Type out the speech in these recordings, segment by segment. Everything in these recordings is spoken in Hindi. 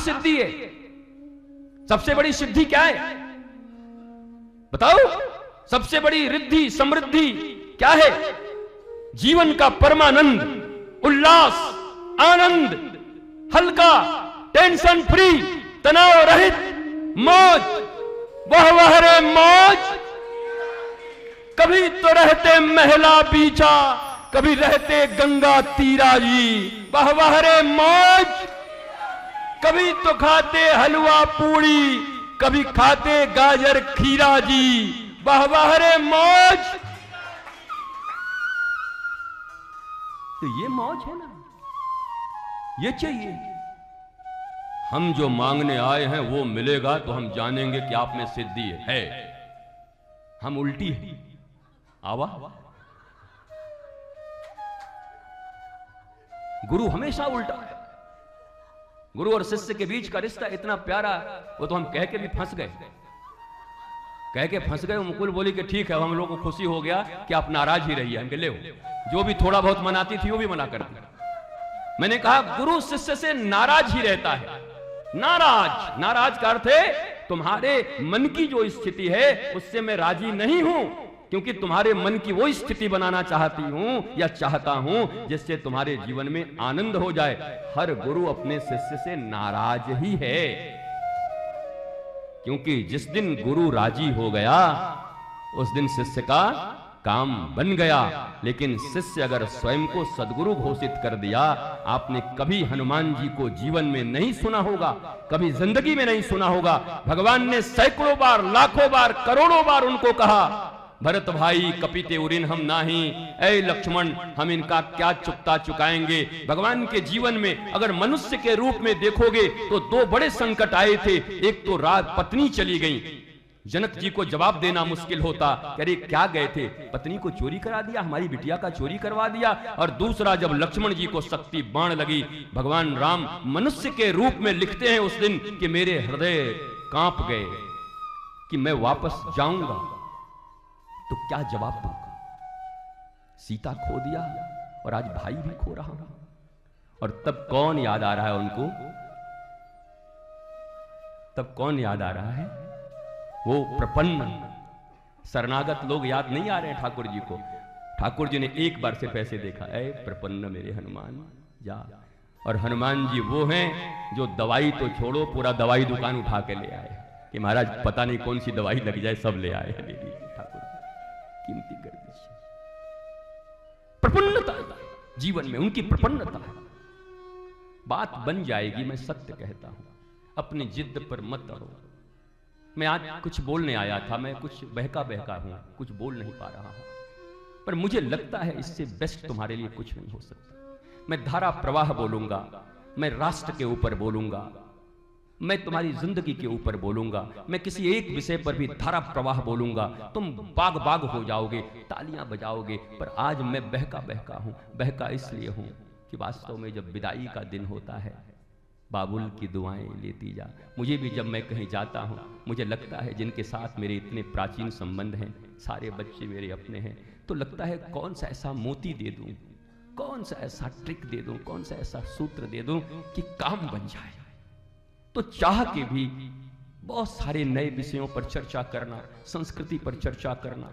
सिद्धि है? सबसे बड़ी सिद्धि क्या है बताओ? सबसे बड़ी रिद्धि समृद्धि क्या है? जीवन का परमानंद, उल्लास, आनंद, हल्का, टेंशन फ्री, तनाव रहित मौज। वह रे मौज। कभी तो रहते महला बीचा, कभी रहते गंगा तीरा जी। वह रे मौज। कभी तो खाते हलवा पूड़ी, कभी खाते गाजर खीरा जी। वाह रे मौज। तो ये मौज है ना, ये चाहिए। हम जो मांगने आए हैं वो मिलेगा तो हम जानेंगे कि आप में सिद्धि है। हम उल्टी है। आवा गुरु हमेशा उल्टा है। गुरु और शिष्य के बीच का रिश्ता इतना प्यारा, वो तो हम कह के भी फंस गए। कह के फंस गए। मुकुल बोली कि ठीक है, हम लोगों को खुशी हो गया कि आप नाराज ही रहिए। हम कह ले जो भी थोड़ा बहुत मनाती थी वो भी मना कर दिया। मैंने कहा गुरु शिष्य से नाराज ही रहता है। नाराज, नाराज का अर्थ है तुम्हारे मन की जो स्थिति है उससे मैं राजी नहीं हूं, क्योंकि तुम्हारे मन की वो स्थिति बनाना चाहती हूं या चाहता हूं जिससे तुम्हारे जीवन में आनंद हो जाए। हर गुरु अपने शिष्य से नाराज ही है, क्योंकि जिस दिन गुरु राजी हो गया उस दिन शिष्य का काम बन गया। लेकिन शिष्य अगर स्वयं को सद्गुरु घोषित कर दिया, आपने कभी हनुमान जी को जीवन में नहीं सुना होगा, कभी जिंदगी में नहीं सुना होगा। भगवान ने सैकड़ों बार, लाखों बार, करोड़ों बार उनको कहा, भरत भाई कपिते उरिन हम नाही, ऐ लक्ष्मण हम इनका क्या चुकता चुकाएंगे। भगवान के जीवन में अगर मनुष्य के रूप में देखोगे तो दो बड़े संकट आए थे। एक तो रात पत्नी चली गई, जनक जी को जवाब देना मुश्किल होता, अरे क्या गए थे, पत्नी को चोरी करा दिया, हमारी बिटिया का चोरी करवा दिया। और दूसरा, जब लक्ष्मण जी को शक्ति बाण लगी, भगवान राम मनुष्य के रूप में लिखते हैं उस दिन कि मेरे हृदय कांप गए कि मैं वापस जाऊंगा तो क्या जवाब दूंगा। सीता खो दिया और आज भाई भी खो रहा हूं। और तब कौन याद आ रहा है उनको? तब कौन याद आ रहा है? वो प्रपन्न शरणागत लोग याद नहीं आ रहे हैं ठाकुर जी को। ठाकुर जी ने एक बार सिर्फ ऐसे देखा, ऐ प्रपन्न मेरे हनुमान जा। और हनुमान जी वो हैं जो दवाई तो छोड़ो, पूरा दवाई दुकान उठा के ले आए कि महाराज पता नहीं कौन सी दवाई लग जाए, सब ले आए हैं। ठाकुर कीमती गर्दिश, प्रपन्नता जीवन में उनकी प्रपन्नता है। बात बन जाएगी, मैं सत्य कहता हूं। अपनी जिद पर मत अड़ो। मैं आज कुछ बोलने आया था, मैं कुछ बहका हूं, कुछ बोल नहीं पा रहा हूं, पर मुझे लगता है इससे बेस्ट तुम्हारे लिए कुछ नहीं हो सकता। मैं धारा प्रवाह बोलूंगा, मैं राष्ट्र के ऊपर बोलूंगा, मैं तुम्हारी जिंदगी के ऊपर बोलूंगा, मैं किसी एक विषय पर भी धारा प्रवाह बोलूंगा, तुम बाग बाग हो जाओगे, तालियां बजाओगे। पर आज मैं बहका हूं। बहका इसलिए हूं कि वास्तव में जब विदाई का दिन होता है, बाबुल की दुआएं लेती जा। मुझे भी जब मैं कहीं जाता हूं, मुझे लगता है जिनके साथ मेरे इतने प्राचीन संबंध हैं, सारे बच्चे मेरे अपने हैं, तो लगता है कौन सा ऐसा मोती दे दूं, कौन सा ऐसा ट्रिक दे दूं, कौन सा ऐसा सूत्र दे दूं कि काम बन जाए। तो चाह के भी बहुत सारे नए विषयों पर चर्चा करना, संस्कृति पर चर्चा करना,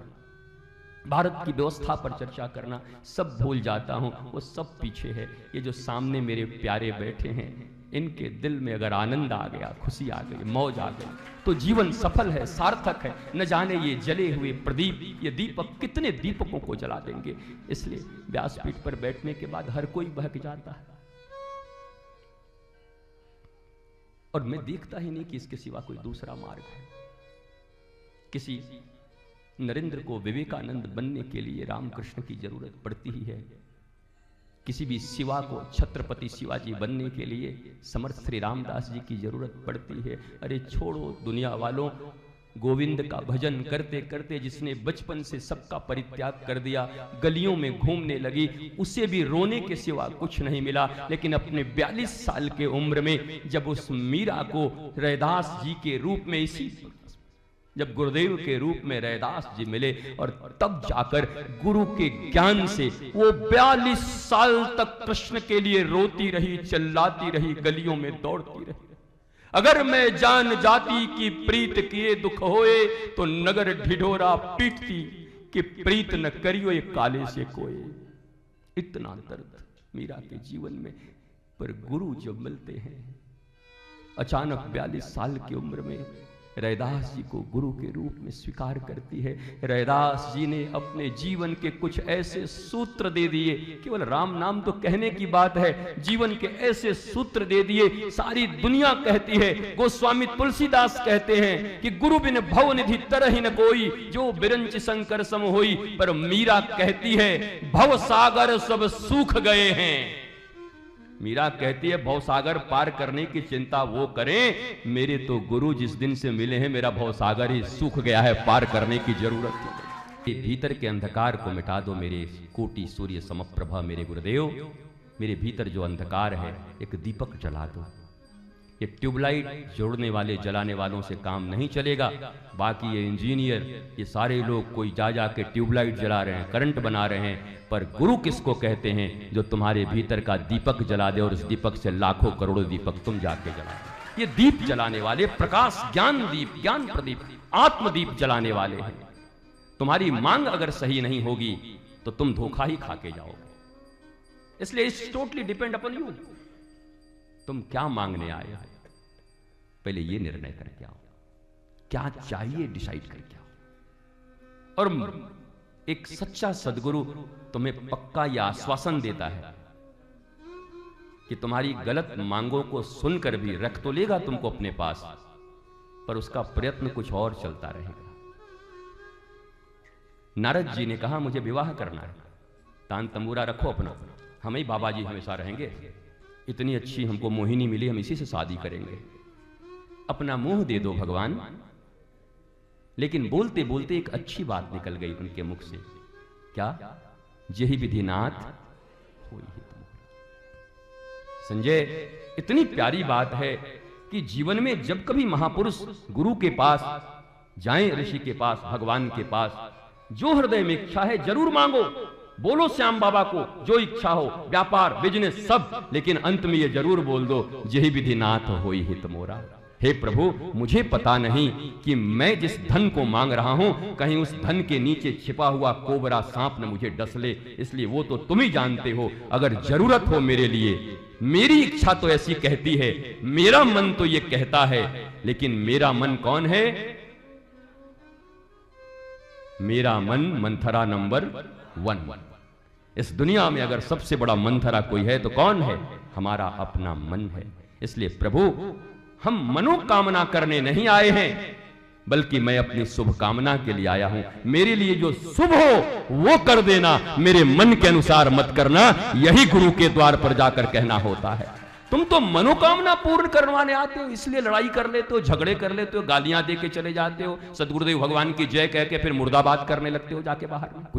भारत की व्यवस्था पर चर्चा करना, सब भूल जाता हूं। वो सब पीछे है। ये जो सामने मेरे प्यारे बैठे हैं, इनके दिल में अगर आनंद आ गया, खुशी आ गई, मौज आ गई, तो जीवन सफल है, सार्थक है। न जाने ये जले हुए प्रदीप, ये दीपक कितने दीपकों को जला देंगे। इसलिए व्यासपीठ पर बैठने के बाद हर कोई बहक जाता है, और मैं देखता ही नहीं कि इसके सिवा कोई दूसरा मार्ग है। किसी नरेंद्र को विवेकानंद बनने के लिए रामकृष्ण की जरूरत पड़ती ही है। किसी भी शिवा को छत्रपति शिवाजी बनने के लिए समर्थ श्री रामदास जी की जरूरत पड़ती है। अरे छोड़ो दुनिया वालों, गोविंद का भजन करते करते जिसने बचपन से सबका परित्याग कर दिया, गलियों में घूमने लगी, उसे भी रोने के सिवा कुछ नहीं मिला। लेकिन अपने 42 साल के उम्र में जब उस मीरा को रैदास जी के रूप में, इसी जब गुरुदेव के रूप में रैदास जी मिले, और तब जाकर गुरु के ज्ञान से वो 42 साल तक कृष्ण के लिए रोती रही, चिल्लाती रही, गलियों में दौड़ती रही। अगर मैं जान जाती की प्रीत किए दुख होए, तो नगर ढिढोरा पीटती कि प्रीत न करियो ये काले से कोई। इतना दर्द मीरा के जीवन में, पर गुरु जब मिलते हैं, अचानक 42 साल की उम्र में रैदास जी को गुरु के रूप में स्वीकार करती है। रैदास जी ने अपने जीवन के कुछ ऐसे सूत्र दे दिए, केवल राम नाम तो कहने की बात है, जीवन के ऐसे सूत्र दे दिए, सारी दुनिया कहती है, गोस्वामी तुलसीदास कहते हैं कि गुरु बिन भव निधि तरहि न कोई, जो बिरंच शंकर सम होई। पर मीरा कहती है भव सागर सब सूख गए हैं। मीरा कहती है भवसागर पार करने की चिंता वो करें, मेरे तो गुरु जिस दिन से मिले हैं मेरा भवसागर ही सूख गया है, पार करने की जरूरत नहीं। भीतर के अंधकार को मिटा दो मेरे कोटि सूर्य समप्रभा मेरे गुरुदेव। मेरे भीतर जो अंधकार है एक दीपक जला दो। ये ट्यूबलाइट जोड़ने वाले जलाने वालों से काम नहीं चलेगा। बाकी ये इंजीनियर, ये सारे लोग कोई जा जाके ट्यूबलाइट जला रहे हैं, करंट बना रहे हैं, पर गुरु किसको कहते हैं? जो तुम्हारे भीतर का दीपक जला दे और उस दीपक से लाखों करोड़ों दीपक तुम जाके जला दो। ये दीप जलाने वाले, प्रकाश ज्ञान दीप, ज्ञान प्रदीप, आत्मदीप जलाने वाले हैं। तुम्हारी मांग अगर सही नहीं होगी तो तुम धोखा ही खा के जाओगे। इसलिए it's totally depend upon you. तुम क्या मांगने आए हो, पहले ये निर्णय करके आओ, क्या चाहिए डिसाइड करके आओ। और एक सच्चा सदगुरु तुम्हें पक्का यह आश्वासन देता है कि तुम्हारी गलत मांगों को सुनकर भी रख तो लेगा तुमको अपने पास, पर उसका प्रयत्न कुछ और चलता रहेगा। नारद जी ने कहा मुझे विवाह करना है, तान तंबूरा रखो अपना, हम ही बाबा जी हमेशा रहेंगे, इतनी अच्छी हमको मोहिनी मिली, हम इसी से शादी करेंगे। अपना मुंह दे दो भगवान। लेकिन बोलते बोलते एक अच्छी बात निकल गई उनके मुख से, क्या? जेहि विधिनाथ होई ही तुम। संजय, इतनी प्यारी बात है कि जीवन में जब कभी महापुरुष गुरु के पास जाएं, ऋषि के पास, भगवान के पास, जो हृदय में इच्छा है जरूर मांगो। बोलो श्याम बाबा को जो इच्छा हो, व्यापार, बिजनेस, सब, लेकिन अंत में ये जरूर बोल दो जेहि विधिनाथ होई हित मोरा। हे प्रभु, मुझे पता नहीं कि मैं जिस धन को मांग रहा हूं कहीं उस धन के नीचे छिपा हुआ कोबरा सांप न मुझे डस ले, इसलिए वो तो तुम ही जानते हो। अगर जरूरत हो मेरे लिए, मेरी इच्छा तो ऐसी कहती है, मेरा मन तो ये कहता है, लेकिन मेरा मन कौन है? मेरा मन मंथरा नंबर 1। इस दुनिया में अगर सबसे बड़ा मंथरा कोई है तो कौन है? हमारा अपना मन है। इसलिए प्रभु, हम मनोकामना करने नहीं आए हैं, बल्कि मैं अपनी शुभ कामना के लिए आया हूं। मेरे लिए जो शुभ हो वो कर देना, मेरे मन के अनुसार मत करना, यही गुरु के द्वार पर जाकर कहना होता है। तुम तो मनोकामना पूर्ण करवाने आते हो, इसलिए लड़ाई कर लेते हो, झगड़े कर लेते हो, गालियां दे के चले जाते हो, सदगुरुदेव भगवान की जय कह के फिर मुर्दाबाद करने लगते हो जाके बाहर में।